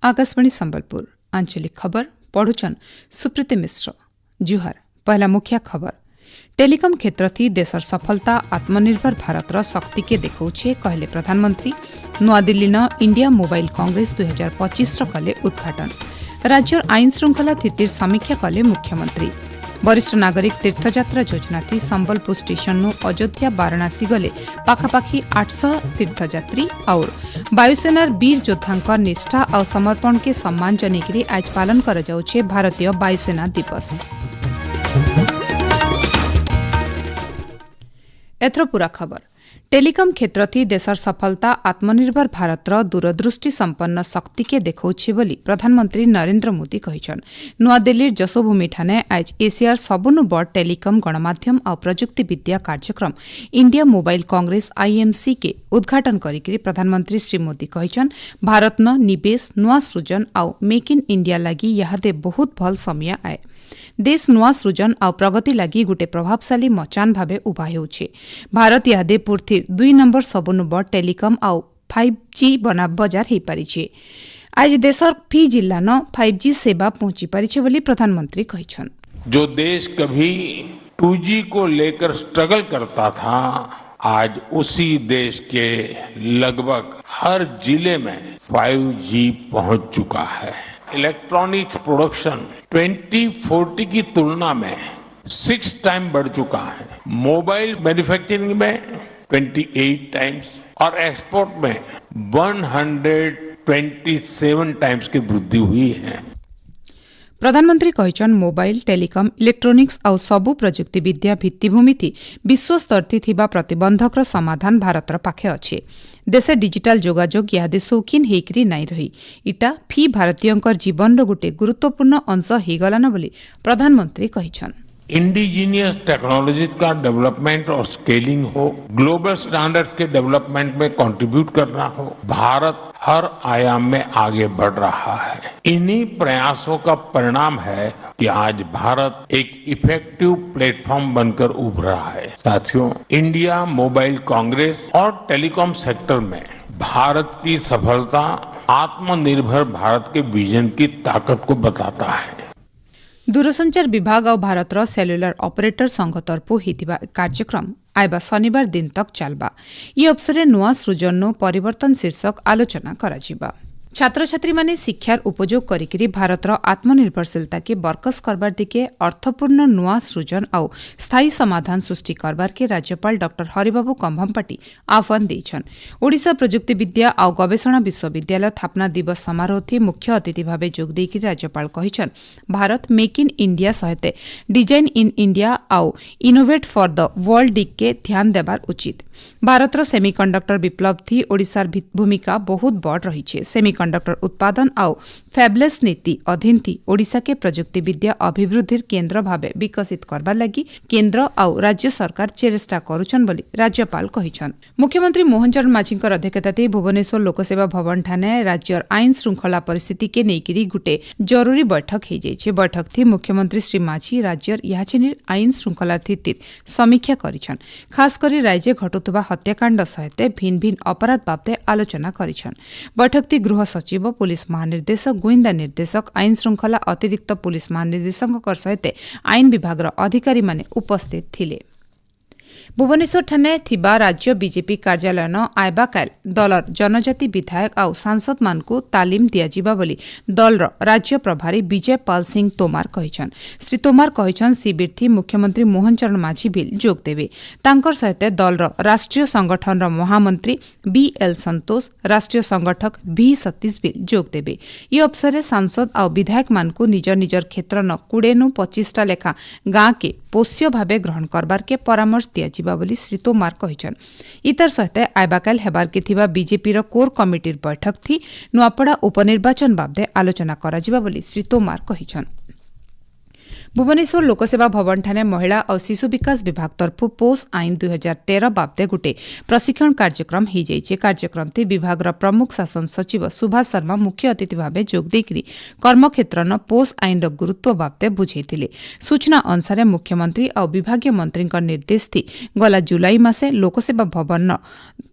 आकाशवाणी संबलपुर आंचलिक खबर पढ़ुचन सुप्रीति मिश्र। जुहार। पहला मुख्य खबर टेलिकम क्षेत्र थी देशर सफलता आत्मनिर्भर भारतर शक्ति के देखौछे कहले प्रधानमंत्री। नुआदिल्ली न इंडिया मोबाइल कांग्रेस 2025 कले उद्घाटन। राज्यर आईन श्रृंखला स्थितिर समीक्षा कले मुख्यमंत्री। वरिष्ठ नागरिक तीर्थयात्रा योजना थी संबलपुर स्टेशन नु अयोध्या वाराणसी गले पाखापाखी 800 तीर्थयात्री और वायुसेनार वीर योद्धा निष्ठा और समर्पण के सम्मान जनेकरी आज पालन कर जाउछे भारतीय वायुसेना दिवस। एथर पूरा खबर टेलिकम क्षेत्र थी देशर सफलता आत्मनिर्भर भारतर दूरदृष्टि संपन्न शक्ति के देखौछे बोली प्रधानमंत्री नरेंद्र मोदी कहिछन। नुआदिल्ली जसोभूमि ठाने आज एशियार सबुनु बड़ टेलिकम गणमाध्यम और प्रजुक्ति विद्या कार्यक्रम इंडिया मोबाइल कांग्रेस आईएमसी के उद्घाटन करिकरी प्रधानमंत्री श्री मोदी कहिछन भारत न निवेश नुआ सृजन और मेक इन इंडिया लगी यादे बहुत भल समय आए। देश नुआ सृजन और प्रगति लगी गोटे प्रभावशाली मचान भावे उभा हेउछे। भारत यादे पूर्थिर 2 नंबर सबुनु बड़ टेलिकम और 5G बना बजार हो पारिछे। आज देशर फी जिल्ला न 5G सेवा पहुंची पारिछे बोली प्रधानमंत्री कहिछन। जो देश कभी 2G को लेकर स्ट्रगल करता था आज उसी देश के लगभग हर जिले में 5G पहुंच चुका है। इलेक्ट्रॉनिक्स प्रोडक्शन 2040 की तुलना में 6 टाइम बढ़ चुका है। मोबाइल मैन्युफैक्चरिंग में 28 टाइम्स और एक्सपोर्ट में 127 टाइम्स की वृद्धि हुई है। प्रधानमंत्री कहिछन मोबाइल टेलिकम इलेक्ट्रोनिक्स और सबु प्रजुक्ति विद्या भित्तिभूमि थी विश्व स्तर थी थिबा प्रतिबंधकर समाधान भारतर पाखे अच्छे। देशे डिजिटल जोगाजोग यादे शौकीन हेकरी नाई रही इटा फी भारतीयंकर जीवन रो गोटे गुरुत्वपूर्ण अंश हेगलान बोली प्रधानमंत्री कहिछन। इंडिजीनियस टेक्नोलॉजीज का डेवलपमेंट और स्केलिंग हो, ग्लोबल स्टैंडर्ड्स के डेवलपमेंट में कंट्रीब्यूट करना हो, भारत हर आयाम में आगे बढ़ रहा है। इन्हीं प्रयासों का परिणाम है कि आज भारत एक इफेक्टिव प्लेटफॉर्म बनकर उभर रहा है। साथियों, इंडिया मोबाइल कांग्रेस और टेलीकॉम सेक्टर में भारत की सफलता आत्मनिर्भर भारत के विजन की ताकत को बताता है। दूरसंचार विभाग और भारतर सेल्युलर ऑपरेटर संघ तरफु हितिबा कार्यक्रम आइबा शनिवार दिन तक चलबा। ये अवसर नुआ सृजन परिवर्तन शीर्षक आलोचना कराजिबा। छात्र छात्री माने शिक्षार उपयोग करिकरी भारतर आत्मनिर्भरशीलता के बरकस करबार दिके अर्थपूर्ण नुआ सृजन और स्थायी समाधान सृष्टि करबार के राज्यपाल डॉक्टर हरिबाबू कंभमपाटी आह्वान देछन। ओडिशा प्रजुक्ति विद्या और गवेषणा विश्वविद्यालय स्थापना दिवस समारोह थी मुख्य अतिथि भावे जोग देकी राज्यपाल कहिछन भारत मेक इन इंडिया सहित डिजाइन इन इंडिया और इनोवेट फॉर द वर्ल्ड दिग के ध्यान देबार उचित। भारतर सेमीकंडक्टर विप्लव थी ओडिशार भूमिका बहुत बड़ रही। सेमीकंडक्टर उत्पादन और फैबलेस नीति अधीन थी ओडिशा के प्रजुक्ति विद्या अभिवृद्धि केन्द्र भावे विकसित करबार लगी केन्द्र और राज्य सरकार चेष्टा करुछन बोली राज्यपाल कहिछन। मुख्यमंत्री मोहन चरण माझीकर अध्यक्षता भुवनेश्वर लोकसेवा भवन ठाने राज्यर आईन श्रृंखला परिस्थिति के नेकिरी गुटे जरूरी बैठक हो जाइए। बैठक थी मुख्यमंत्री श्री माझी राज्यर याचिनी आईन श्रृंखला स्थिति समीक्षा करिछन। खास करी राज्य घटुवा हत्याकांड सहित भिन्न भिन्न अपराध बाबदे आलोचना करिछन। बैठक थी गृह सचिव पुलिस महानिर्देशक गोइंदा निर्देशक आईन श्रृंखला अतिरिक्त पुलिस महानिर्देशक सहित आईन विभाग अधिकारी माने उपस्थित थिले। भुवनेश्वर ठाने थिबा राज्य बीजेपी कार्यालय न आइबा काल दलर जनजाति विधायक और सांसद मानकु तालीम दियाजिबा बोली दलर राज्य प्रभारी विजय पाल सिंह तोमार कहिछन। श्री तोमार कहिछन शिविर थी मुख्यमंत्री मोहन चरण माझी बिल जोग देवे। तांकर सहित दलर राष्ट्रीय संगठन महामंत्री BL संतोष राष्ट्रीय संगठक V सतीश बिल जोग देवे। ये अवसर सांसद और विधायक मानकु निजर निजर क्षेत्र न 20-25 लेखा गाँ के पोष्य भावे ग्रहण करबार के परामर्श दियाजिबा बोली श्री तोमार कहिछन। इतर सहित आइबाकाल हेबार के थिबा बीजेपी कोर कमिटीर बैठक थी नुआपड़ा उपनिर्वाचन बाबदे आलोचना कराजिबा बोली श्री तोमार कहिछन। भुवनेश्वर लोकसेवा भवन ठाणे महिला और शिशु विकास विभाग तरफ पोष आईन 2013 बाबदे गोटे प्रशिक्षण कार्यक्रम हो जाइए। कार्यक्रम ती विभाग प्रमुख शासन सचिव सुभाष शर्मा मुख्य अतिथि भाव जोगदेकरी कर्मक्षेत्र पोष आईन गुरुत्व बाबदे बुझे। सूचना अनुसार मुख्यमंत्री और विभागीय मंत्री निर्देश थी गला जुलाई मासे लोकसेवा भवन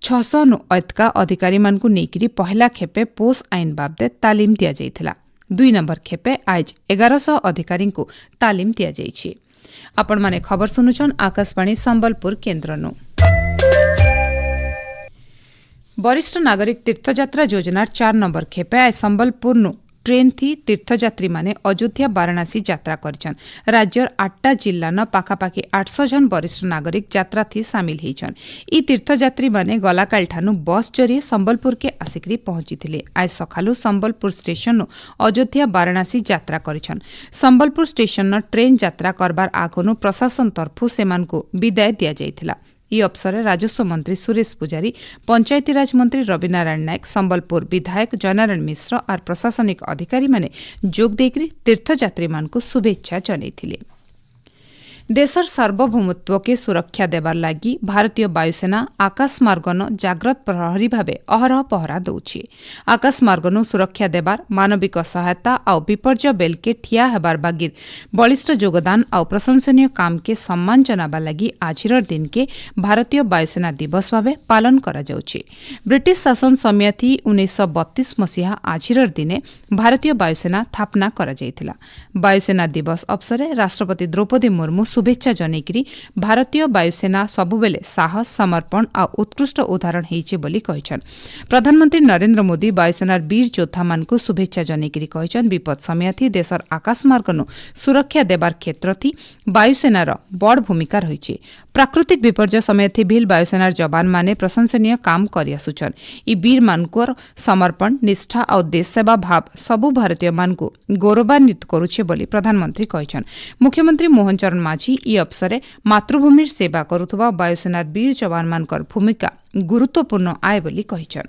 600 नु अतका अधिकारी मानकु नेकिरी पहला खेपे पोष आईन बाबदे तालीम दिया जाइथिला। 2 नंबर खेपे आज 1100 अधिकारी को तालीम दिया जाइछि। आपण माने खबर सुनुछन आकाशवाणी संबलपुर केन्द्रनु। वरिष्ठ नागरिक तीर्थयात्रा योजना 4 नंबर खेपे आज संबलपुर ट्रेन थी तीर्थयात्री माने अयोध्या वाराणसी यात्रा करिछन। राज्यर 8टा जिल्ला पाखापाखि 800 जन वरिष्ठ नागरिक यात्रा थी सामिल होइछन। ई तीर्थयात्री माने गलाकाल ठानु बस जरिए संबलपुर के आसिकरी पहुंचीथिले। आज सखालु संबलपुर स्टेशन अयोध्या वाराणसी यात्रा करिछन। संबलपुर स्टेशन ट्रेन यात्रा करबार आगनु प्रशासन तरफु सेमानकु विदाय दिया जाइथिला। ई अवसर राजस्व मंत्री सुरेश पुजारी, पंचायतीराज मंत्री रविनारायण नायक, संबलपुर विधायक जयनारायण मिश्र और प्रशासनिक अधिकारी माने जोग देकरी तीर्थयात्री मानकु शुभेच्छा जनाइथिले। देशर सार्वभौमत्व के सुरक्षा देवार लागि भारतीय वायुसेना आकाशमार्गन जाग्रत प्रहरी भावे अहरह पहरा दौछि। आकाशमार्गनु सुरक्षा देवार मानविक सहायता और विपर्य बेल के ठिया हेबार बागिर बलिष्ठ योगदान और प्रशंसनीय काम के सम्मान जनाबा लागि आजिर दिन के भारतीय वायुसेना दिवस भावे पालन करा जाउछि। ब्रिटिश शासन समय थी 1932 मसीहा आजिर दिने भारतीय वायुसेना स्थापना करा जाइथिला। वायुसेना दिवस अवसर राष्ट्रपति द्रौपदी मुर्मू शुभेच्छा जनेकरी भारतीय वायुसेना सबुबेले साहस, समर्पण और उत्कृष्ट उदाहरण होइछे बोली कहिछन। प्रधानमंत्री नरेंद्र मोदी वायुसेनार वीर योद्धा मानकु शुभेच्छा जनेकरी कहिछन। विपद समय थी देशर आकाशमार्गनु सुरक्षा देबार क्षेत्र थी वायुसेनार बड़ भूमिका रहिछे। प्राकृतिक विपर्य समय थी भी वायुसेनार जवान माने प्रशंसनीय काम करि आसुछन। ई वीर मानकर समर्पण, निष्ठा और देश सेवा भाव सबु भारतीय मानकु गौरवान्वित करुछे बोली प्रधानमंत्री कहिछन। मुख्यमंत्री मोहन चरण माझी ई अवसरे मातृभूमिर सेवा करुथुबा वायुसेनार वीर जवान मानकर भूमिका गुरुत्वपूर्ण आए बोली कहिछन।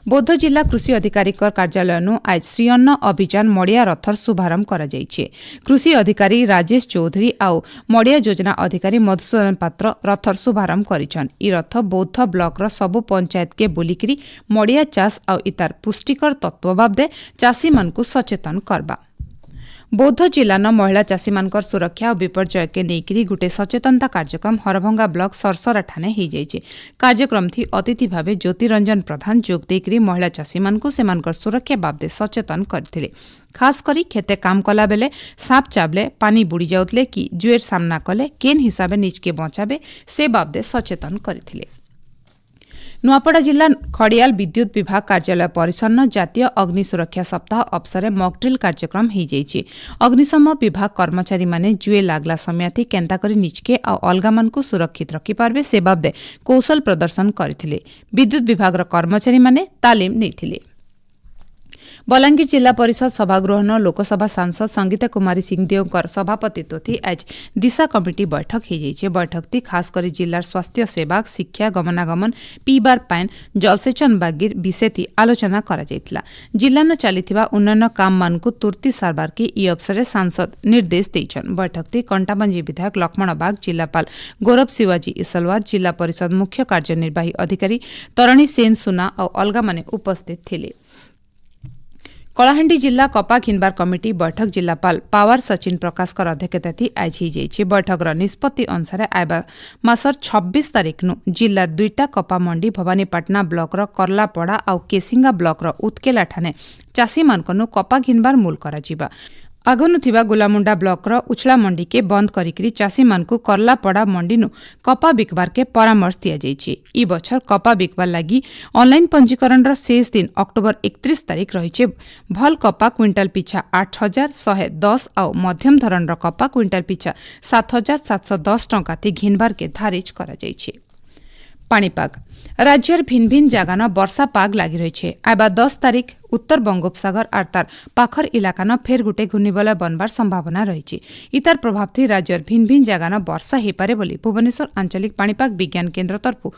बौद्ध जिला कृषि अधिकारी कार्यालय आज श्री अन्न अभियान मड़िया रथर शुभारंभ करा जाइछे। कृषि अधिकारी राजेश चौधरी और मड़िया योजना अधिकारी मधुसूदन पात्र रथर शुभारंभ करिछन। ई रथ बौद्ध ब्लॉक सबु पंचायत के बुलिकरी मड़िया चाष और इतार पुष्टिकर तत्व बाबदे चाषी मानकु सचेतन करबा। बौद्ध जिलान महिला चाषी मानकर सुरक्षा और विपर्यय के नेकरी गुटे सचेतनता कार्यक्रम हरभंगा ब्लॉक सरसरा ठाणे हो जाइए। कार्यक्रम थी अतिथि भावे ज्योतिरंजन प्रधान जोग देकरी महिला चाषी मानकु सेमानकर सुरक्षा बाबदे सचेतन करथिले। खास करी खेते काम कला बेले साप चाबले, पानी बुड़ी जाउतले कि जुएर सामना कले केन हिसाबे निजके बचाबे से बाबदे सचेतन करथिले। नुआपड़ा जिला खड़ियाल विद्युत विभाग कार्यालय परिसर जातीय अग्नि सुरक्षा सप्ताह अवसर मॉकड्रिल कार्यक्रम हो जाइए। अग्निशम विभाग कर्मचारी माने जुए लागला समय केन्ता करी निजके और अलगा मानकु सुरक्षित रखिपारबे से बाबदे कौशल प्रदर्शन करथिले। विद्युत विभाग कर्मचारी माने तालीम नैथिले। बलांगीर जिला परिषद सभागृह लोकसभा सांसद संगीता कुमारी सिंहदेव सभापतित्व थी आज दिशा कमिटी बैठक हो जाइए। बैठक थी खास कर जिलार स्वास्थ्य सेवा, शिक्षा, गमनागमन, पीबार पाइन, जलसेचन बागिर विषय थी आलोचना करा जाइतिला। जिल्लान चलिथिबा उन्नयन काम मानकु तुर्ती सारबार के ई अवसर सांसद निर्देश देइछन। बैठक थी कंटाबांजी विधायक लक्ष्मण बाग, जिलापाल गौरव शिवाजी इसलवार, जिला परिषद मुख्य कार्यनिर्वाही अधिकारी तरणी सेन सुना और अलगा माने उपस्थित थिले। कलाहांडी जिला कपा घिनबार कमिटी बैठक जिलापाल पावर सचिन प्रकाशकर अध्यक्षता थी आज हो जाइए। बैठकर निष्पत्ति अनुसार आयबा मासर 26 तारिख जिलार 2टा कपा मंडी भवानीपाटना ब्लॉकर करलापड़ा और केसिंगा ब्लॉकर उत्केला ठाणे चाषी मानकनु कपा घिनबार मूल कराजिबा। आगनु थिबा गोलामुंडा ब्लॉकर उछला मंडी के बंद करिकरी चाषी मानकु करलापड़ा मंडीनु कपा बिकबार के परामर्श दिया जाइए। ई बछर कपा बिकबार लागि ऑनलाइन पंजीकरण शेष दिन अक्टोबर 31 तारिख रहिछे। भल कपा क्विंटाल पिछा 8,110 और मध्यम धरणर कपा क्विंटाल पिछा 7,710 टंका थी घिनबार के धारिज करा जाइए। पाणीपाग राज्यर भिन्न भिन्न जागान वर्षा पाग लागि रहिछे। आबा 10 तारिख उत्तर बंगोपसागर और तार पाखर इलाकान फेर गुटे घूर्णिबलय बनबार संभावना रहिछे। इतार प्रभाव थी राज्यर भिन्न भिन्न जागान वर्षा हेपारे बोली भुवनेश्वर आंचलिक पाणीपाग विज्ञान केन्द्र तरफु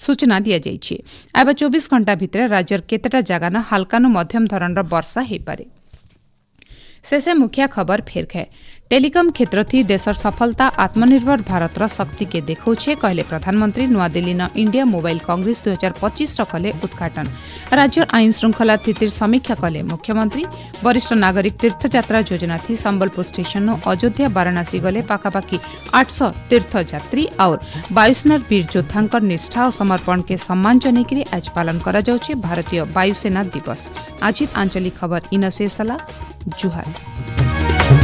सूचना दिया जाइछे। आबा 24 घंटा भितर राज्यर केतेटा जागान हल्कानु मध्यम धरणर वर्षा हेपारे। शेषे मुखिया खबर फेर खाए टेलिकम क्षेत्र थी देशर सफलता आत्मनिर्भर भारत र शक्ति के देखौछे कहले प्रधानमंत्री नुआदिल्ली न इंडिया मोबाइल कांग्रेस 2025 र कले उद्घाटन राज्य आईन श्रृंखला स्थितिर समीक्षा कले मुख्यमंत्री वरिष्ठ नागरिक तीर्थयात्रा योजना थी संबलपुर स्टेशन नु अयोध्या वाराणसी गले पाखापाखी 800 तीर्थयात्री और वायुसेना वीर योद्धांकर निष्ठा और समर्पण के सम्मान जनेकरी आज पालन करा जाउछे भारतीय वायुसेना दिवस। आज आंचलिक खबर इन शेषला जुहार।